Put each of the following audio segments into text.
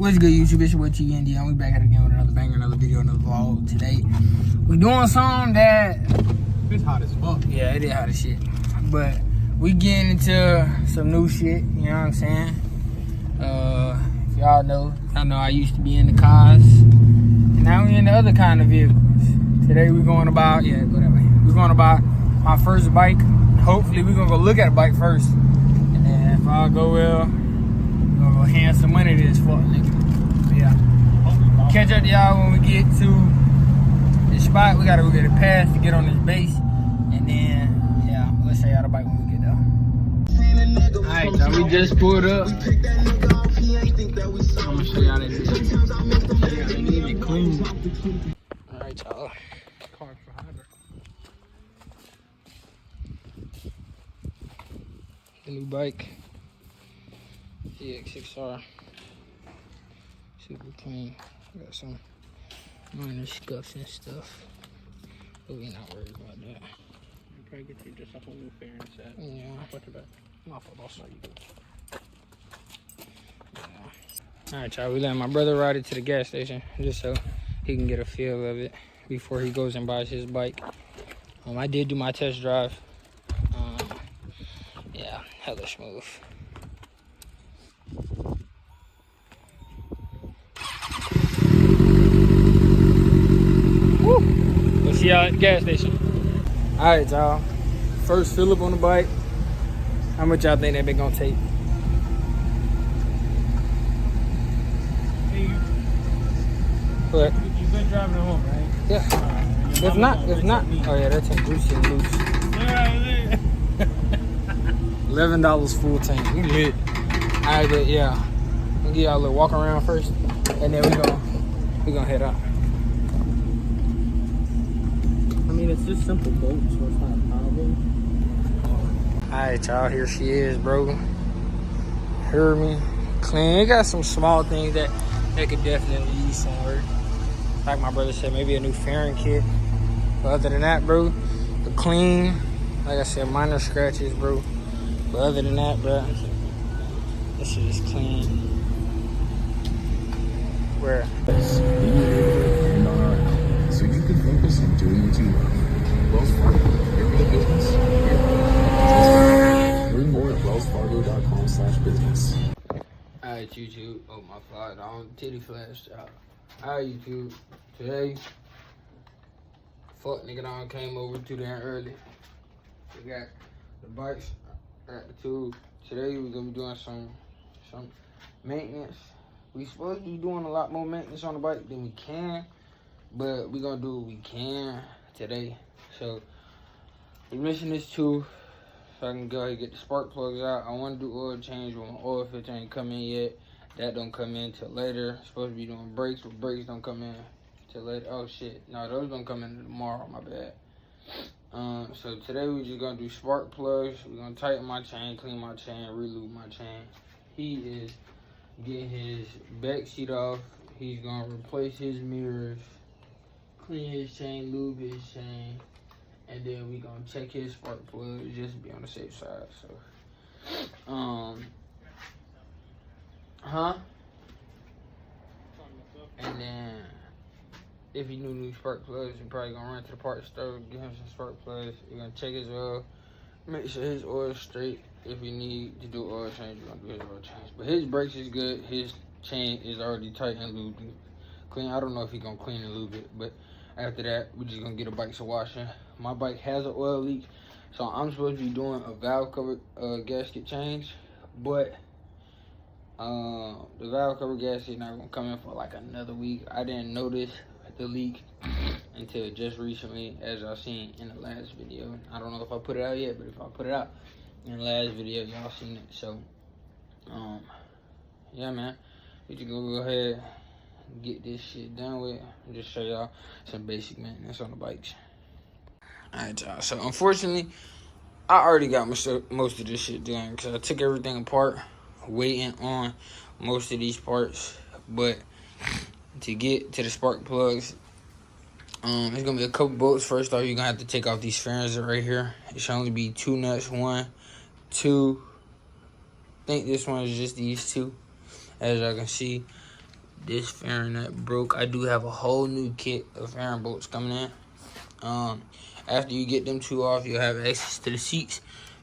What's good, YouTube? It's your boy TVND, and we back at it again with another banger, another video, another vlog. Today, we doing something that... It's hot as fuck. Yeah, it is hot as shit. But we getting into some new shit, you know what I'm saying? If y'all know, I used to be in the cars. And now we in the other kind of vehicles. Today we going about, yeah, go that way. We're going about my first bike. Hopefully we're gonna go look at a bike first. And then if all go well, we're gonna go hand some money to this fuck nigga. But yeah. Catch up to y'all when we get to the spot. We gotta go get a pass to get on this base. And then, yeah, we'll show y'all the bike when we get there. Alright, y'all, we just pulled up. I'm gonna show y'all this. Yeah, we need it clean. Alright, y'all. Car for hybrid. The new bike. EX6R. Super clean. Got some minor scuffs and stuff. But we not worried about that. You probably get you just a whole new fairing set. Yeah. What's your back? My fault, boss. Yeah. Alright, y'all. We letting my brother ride it to the gas station just so he can get a feel of it before he goes and buys his bike. I did do my test drive. Yeah, hella smooth. Woo! We'll see y'all at the gas station. Alright, y'all. First fill up on the bike. How much y'all think that been gonna take? Hey, What? you've been driving it home, right? Yeah. If not. Oh yeah, that's in Bruce and loose. $11 full tank. We lit. Alright, but yeah. We'll give y'all a little walk around first. And then we gonna head out. I mean, it's just simple bolts, so it's not a problem. Alright, y'all, here she is, bro. Heard me. Clean. It got some small things that could definitely use some work. Like my brother said, maybe a new fairing kit. But other than that, bro, the clean. Like I said, minor scratches, bro. But other than that, bro, this shit is clean. Where? And on our help, so you can focus on doing what you love. Wells Fargo, you're good at business. Learn more at wellsfargo.com/business. Alright, YouTube. Oh, my flag on. Titty flash, y'all. Alright, YouTube. Today, fuck nigga done came over too damn early. We got the bikes at the tube. Today, we're gonna be doing some maintenance. We supposed to be doing a lot more maintenance on the bike than we can, but we're gonna do what we can today. So, we're missing this too, so I can go ahead and get the spark plugs out. I want to do oil change, but my oil filter ain't come in yet. That don't come in till later. Supposed to be doing brakes, but brakes don't come in till later. Oh shit, no, those don't come in tomorrow, my bad. So today we're just gonna do spark plugs. We're gonna tighten my chain, clean my chain, re-lube my chain. He is getting his back seat off. He's gonna replace his mirrors, clean his chain, lube his chain, and then we gonna check his spark plug just to be on the safe side. So, and then if he new spark plugs, you're probably gonna run to the parts store, get him some spark plugs. You're gonna check his oil, make sure his oil is straight. If you need to do oil change, you're gonna do his oil change. But his brakes is good. His chain is already tight and lubed and clean. I don't know if he's gonna clean and lube it, but after that, we're just gonna get a bike to washing. My bike has an oil leak, so I'm supposed to be doing a valve cover gasket change, but the valve cover gasket not gonna come in for like another week. I didn't notice the leak until just recently, as y'all seen in the last video. I don't know if I put it out yet, but if I put it out in the last video, y'all seen it. So yeah, man, we just gonna go ahead and get this shit done with and just show y'all some basic maintenance on the bikes. Alright, y'all, so unfortunately I already got most of this shit done because I took everything apart, waiting on most of these parts. But to get to the spark plugs, it's gonna be a couple bolts. First off, you're gonna have to take off these fairings right here. It should only be 2 nuts. 1, 2. I think this one is just these 2. As y'all can see, this fairing nut broke. I do have a whole new kit of fairing bolts coming in. After you get them two off, you'll have access to the seats.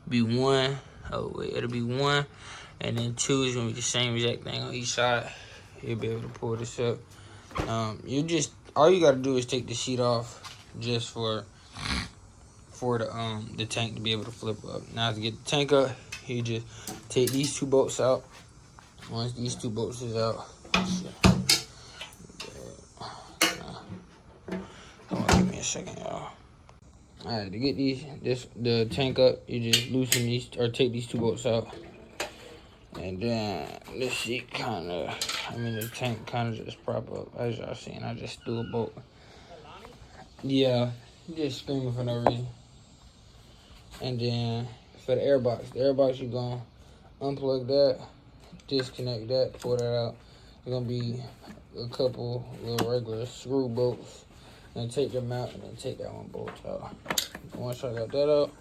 It'll be one, and then two is gonna be the same exact thing on each side. You'll be able to pull this up. All you gotta do is take the seat off just for the tank to be able to flip up. Now to get the tank up, you just take these two bolts out. Once these two bolts is out, hold on, give me a second, y'all. Alright, to get the tank up, you just loosen these or take these two bolts out. And then the seat the tank kinda just prop up. As y'all seen, I just threw a bolt. Yeah, just screaming for no reason. And then for the airbox, you're gonna unplug that, disconnect that, pull that out. There's gonna be a couple little regular screw bolts. And take them out and then take that one bolt out. Once I got that out,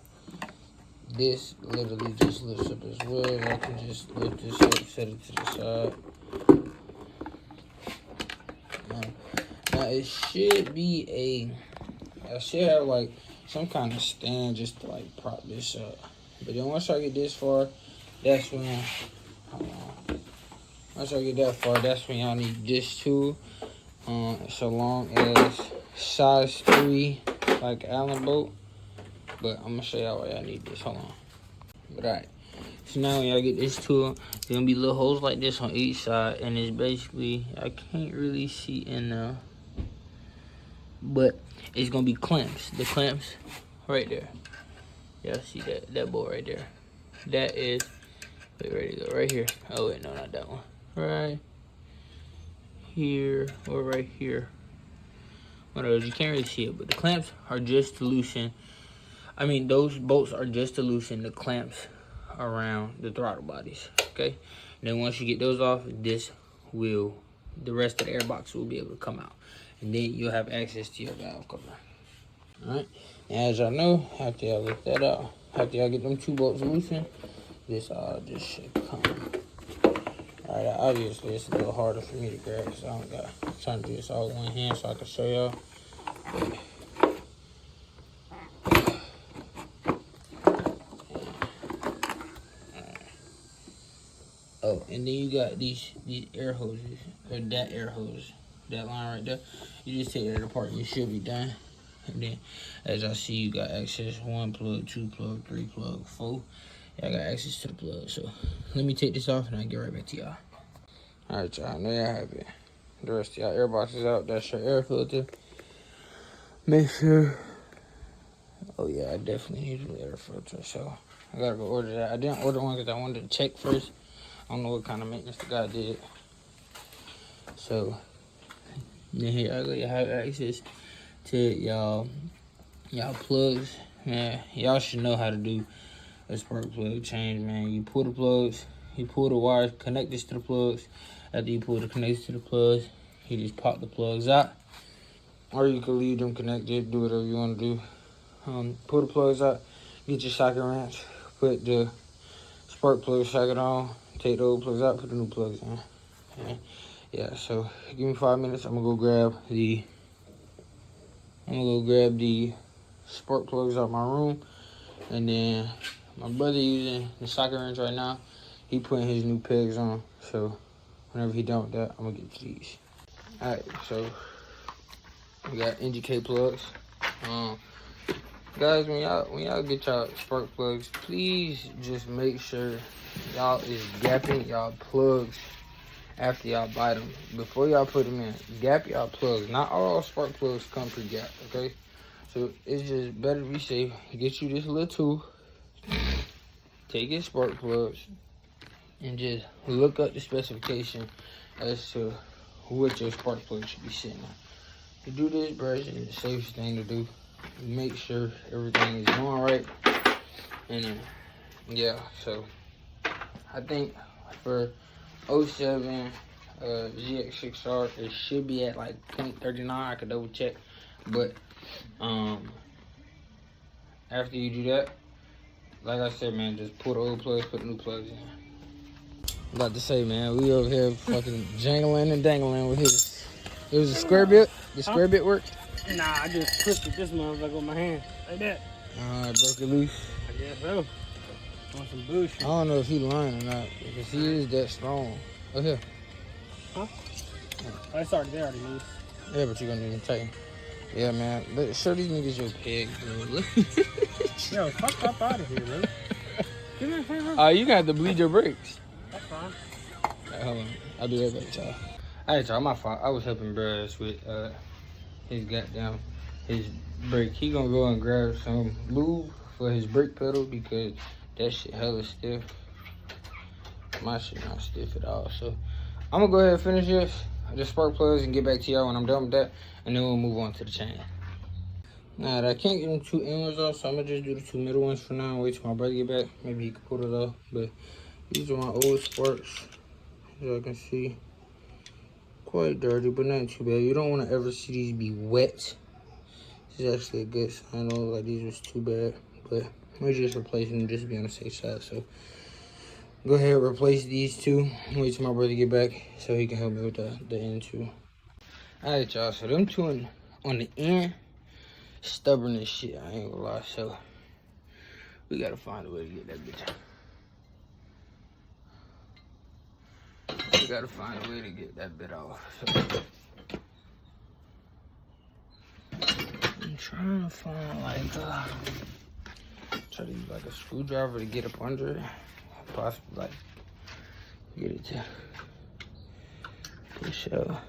this literally just lifts up as well. I can just lift this up, set it to the side. Now it should be I should have like some kind of stand just to like prop this up. But then once I get this far, that's when, once I get that far, that's when y'all need this tool. So long as size 3, like Allen bolt. But I'm gonna show y'all why y'all need this. Hold on. But alright. So now when y'all get this tool, there's gonna be little holes like this on each side, and it's basically, I can't really see in there, but it's gonna be clamps. The clamps right there. Y'all see that bolt right there. That is, wait, ready to go right here. Oh wait, no, not that one. Right here or right here. One of those, you can't really see it, but the clamps are just to loosen. I mean, those bolts are just to loosen the clamps around the throttle bodies, okay? And then once you get those off, the rest of the airbox will be able to come out. And then you'll have access to your valve cover. All right, and as y'all know, after y'all lift that out, after y'all get them two bolts loosened, this should come. All right, obviously it's a little harder for me to grab, so I'm trying to do this all with one hand so I can show y'all. Oh, and then you got these air hoses, or that air hose, that line right there. You just take that apart and you should be done. And then, as I see, you got access 1 plug, 2 plug, 3 plug, 4. Yeah, I got access to the plug. So let me take this off and I'll get right back to y'all. All right, y'all. There y'all have it. The rest of y'all airbox is out. That's your air filter. Make sure. Oh yeah, I definitely need an air filter. So I gotta go order that. I didn't order one because I wanted to check first. I don't know what kind of maintenance the guy did. So then here I go. You have access to y'all plugs. Man, y'all should know how to do a spark plug change, man. You pull the plugs, you pull the wires connected to the plugs. After you pull the connectors to the plugs, you just pop the plugs out. Or you can leave them connected, do whatever you want to do. Pull the plugs out, get your socket wrench, put the spark plug socket on, take the old plugs out, put the new plugs in. Okay. Yeah, so give me 5 minutes. I'm gonna go grab the spark plugs out my room, and then my brother using the socket wrench right now. He putting his new pegs on, so whenever he done with that, I'm gonna get these. All right, so we got NGK plugs. Guys, when y'all get y'all spark plugs, please just make sure y'all is gapping y'all plugs after y'all buy them. Before y'all put them in, gap y'all plugs. Not all spark plugs come pre-gapped, okay? So it's just better to be safe. Get you this little tool, take your spark plugs, and just look up the specification as to what your spark plug should be sitting on. To do this, brush is the safest thing to do. Make sure everything is going right. And yeah, so I think for 07 ZX6R, it should be at like 0.39. I could double check, but after you do that, like I said, man, just pull the old plugs, put the new plugs in. About to say, man, we over here fucking jangling and dangling with his. It was a square bit. The square bit work? Nah, I just twisted this motherfucker with my hand. Like that. Broke it loose. I guess so. On some bullshit. I don't know if he lying or not because he is that strong. Oh, here. Huh? Oh, it's already there, already loose. Yeah, but you're gonna need to tighten. Yeah, man. But show these niggas your peg. Yo, fuck up out of here, bro. Give me a favor. Oh, you got to bleed your brakes. That's fine. Right, hold on. I'll do that back, y'all. Alright, y'all, my fault. I was helping Bruh with his goddamn his brake. He gonna go and grab some lube for his brake pedal because that shit hella stiff. My shit not stiff at all. So I'm gonna go ahead and finish this spark plugs and get back to y'all when I'm done with that, and then we'll move on to the chain. Now, I can't get them 2 end ones off, so I'm gonna just do the 2 middle ones for now and wait till my brother get back. Maybe he can pull it off, but these are my old sparks. As y'all can see, quite dirty, but not too bad. You don't want to ever see these be wet. This is actually a good sign. Though, like these was too bad, but we're just replacing them just to be on the safe side. So go ahead and replace these 2. Wait till my brother get back so he can help me with the end too. All right, y'all. So them 2 on the end, stubborn as shit. I ain't gonna lie. So we gotta find a way to get that bitch out. We gotta find a way to get that bit off. So I'm trying to find try to use like a screwdriver to get up under it. Possibly like get it to push out.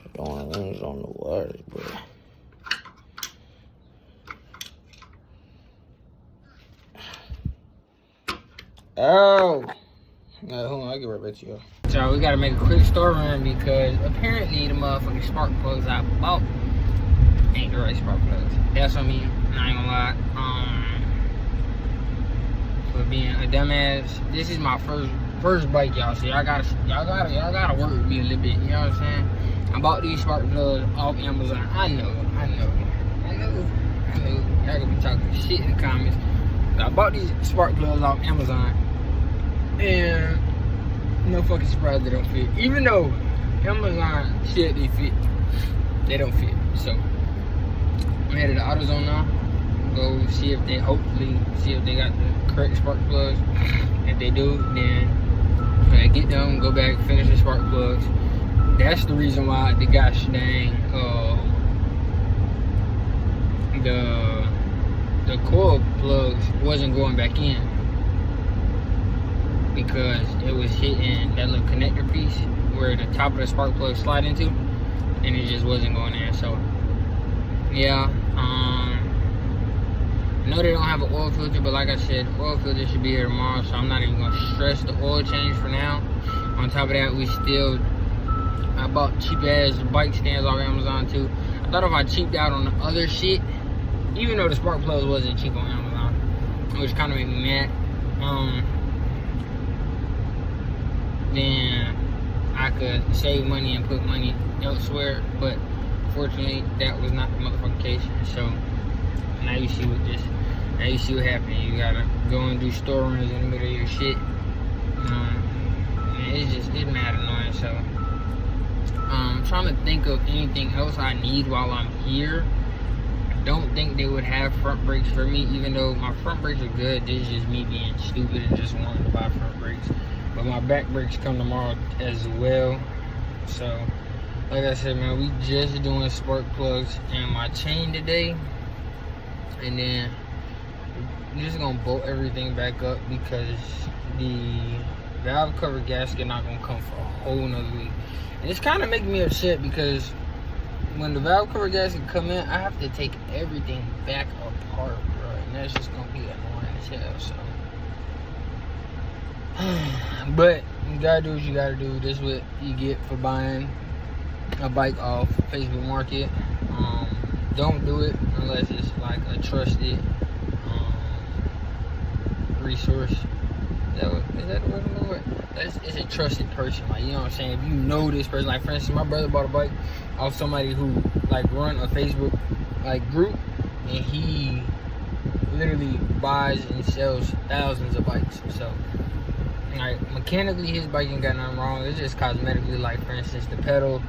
I don't want to lose on the wires, but oh. Alright, hold on, I'll get right back to y'all. So we gotta make a quick store run because apparently the motherfucking spark plugs I bought ain't the right spark plugs. That's what I mean. I ain't gonna lie. For being a dumbass, this is my first bike, y'all. So y'all gotta work with me a little bit. You know what I'm saying? I bought these spark plugs off Amazon. I know. Y'all gonna be talking shit in the comments. I bought these spark plugs off Amazon. And no fucking surprise they don't fit. Even though Amazon said they fit, they don't fit. So I'm headed to AutoZone now. Go see if they got the correct spark plugs. If they do, then when I get them, go back, finish the spark plugs. That's the reason why the gosh dang the coil plugs wasn't going back in. Because it was hitting that little connector piece where the top of the spark plug slide into, and it just wasn't going in. So yeah, I know they don't have an oil filter, but like I said, oil filter should be here tomorrow, so I'm not even gonna stress the oil change for now. On top of that, I bought cheap ass bike stands off Amazon too. I thought if I cheaped out on the other shit, even though the spark plugs wasn't cheap on Amazon, which kind of made me mad, then I could save money and put money elsewhere, but fortunately that was not the motherfucking case. So now you see what happened. You gotta go and do store runs in the middle of your shit. And it's mad annoying. So I'm trying to think of anything else I need while I'm here. I don't think they would have front brakes for me, even though my front brakes are good. This is just me being stupid and just wanting to buy front brakes. But my back brakes come tomorrow as well. So, like I said, man, we just doing spark plugs and my chain today. And then I'm just gonna bolt everything back up because the valve cover gasket not gonna come for a whole nother week. And it's kind of making me upset because when the valve cover gasket come in, I have to take everything back apart, bro. And that's just gonna be annoying as hell. So. But you gotta do what you gotta do. This is what you get for buying a bike off Facebook Market. Don't do it unless it's like a trusted resource. Is that the word I'm looking for? It's a trusted person. Like, you know what I'm saying? If you know this person, like for instance, my brother bought a bike off somebody who like run a Facebook like group, and he literally buys and sells thousands of bikes. So like mechanically his bike ain't got nothing wrong. It's just cosmetically, like for instance the pedal,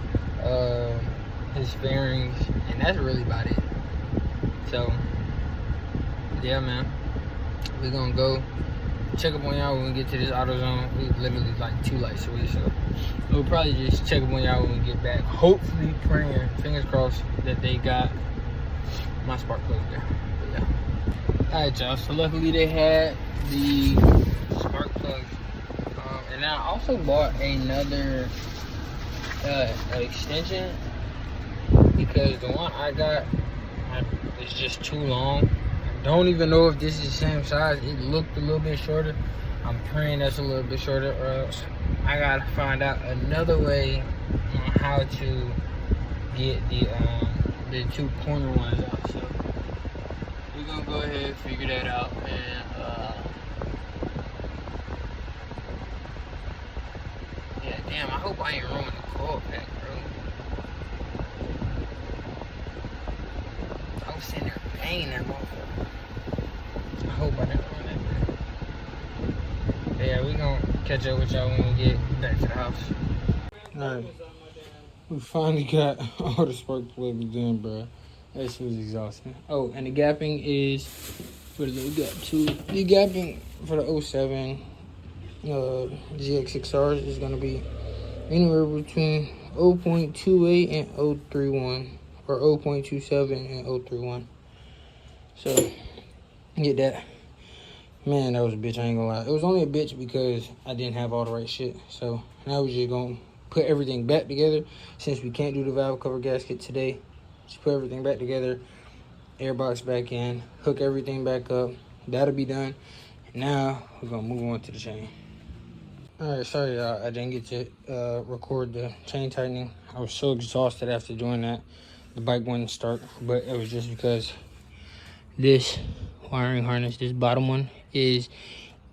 his fairings, and that's really about it. So yeah, man, we gonna go check up on y'all when we get to this AutoZone. We literally like 2 lights away, so we'll probably just check up on y'all when we get back. Hopefully, praying, fingers crossed, that they got my spark plug there. But yeah. Alright, y'all. So luckily they had the spark plug, and I also bought another extension because the one I got is just too long. Don't even know if this is the same size. It looked a little bit shorter. I'm praying that's a little bit shorter, or else I gotta find out another way on how to get the 2 corner ones out. So we're gonna go ahead and figure that out, and yeah, damn, I hope I ain't ruining the coil pack, bro. I was sitting there banging that motherfucker. I hope I didn't run that. But yeah, we gonna catch up with y'all when we get back to the house. Alright, we finally got all the spark plugs in, bro. That shit was exhausting. Oh, and the gapping is for the little gap too. The gapping for the 07 GX6Rs is gonna be anywhere between 0.28 and 0.31, or 0.27 and 0.31. So get that. Man, that was a bitch, I ain't gonna lie. It was only a bitch because I didn't have all the right shit. So now we're just gonna put everything back together. Since we can't do the valve cover gasket today, just put everything back together, airbox back in, hook everything back up. That'll be done. Now we're gonna move on to the chain. Alright, sorry y'all, I didn't get to record the chain tightening. I was so exhausted after doing that. The bike wouldn't start, but it was just because this wiring harness, this bottom one,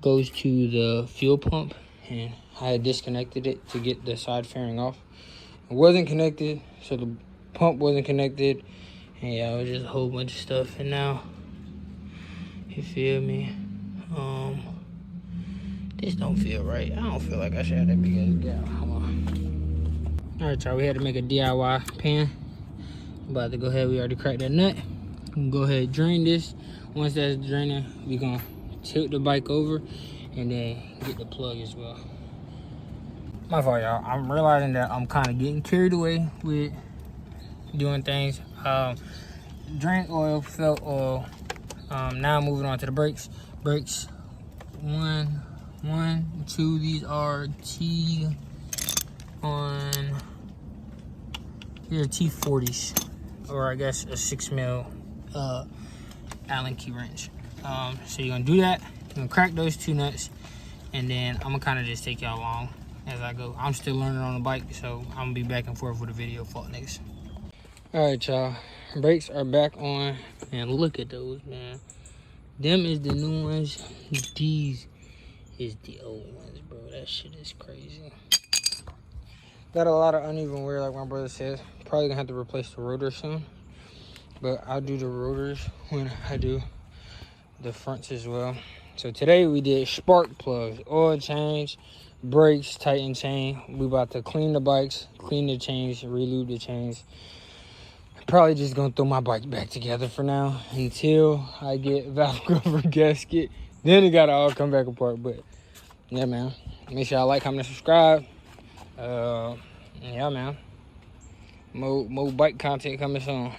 goes to the fuel pump, and I had disconnected it to get the side fairing off. It wasn't connected, so the pump wasn't connected, and yeah, it was just a whole bunch of stuff. And now, you feel me? This don't feel right. I don't feel like I should have that big ass gap. Hold on. Alright, y'all, we had to make a DIY pan. About to go ahead, we already cracked that nut. We can go ahead and drain this. Once that's draining, we're gonna tilt the bike over and then get the plug as well. My fault, y'all. I'm realizing that I'm kind of getting carried away with doing things. Drain oil, felt oil. Now moving on to the brakes. Brakes, one, two. These are these are T40s, or I guess a 6mm Allen key wrench. So you're gonna do that. You're gonna crack those 2 nuts, and then I'm gonna kind of just take y'all along as I go. I'm still learning on the bike, so I'm gonna be back and forth with a video. Fuck niggas. All right, y'all. Brakes are back on, and look at those, man. Them is the new ones. These is the old ones, bro. That shit is crazy. Got a lot of uneven wear, like my brother says. Probably gonna have to replace the rotor soon, but I'll do the rotors when I do the fronts as well. So today we did spark plugs, oil change, brakes, tighten chain. We about to clean the bikes, clean the chains, relube the chains. Probably just gonna throw my bike back together for now until I get valve cover gasket. Then it gotta all come back apart. But yeah, man, make sure y'all like, comment, and subscribe. Yeah, man, more bike content coming soon.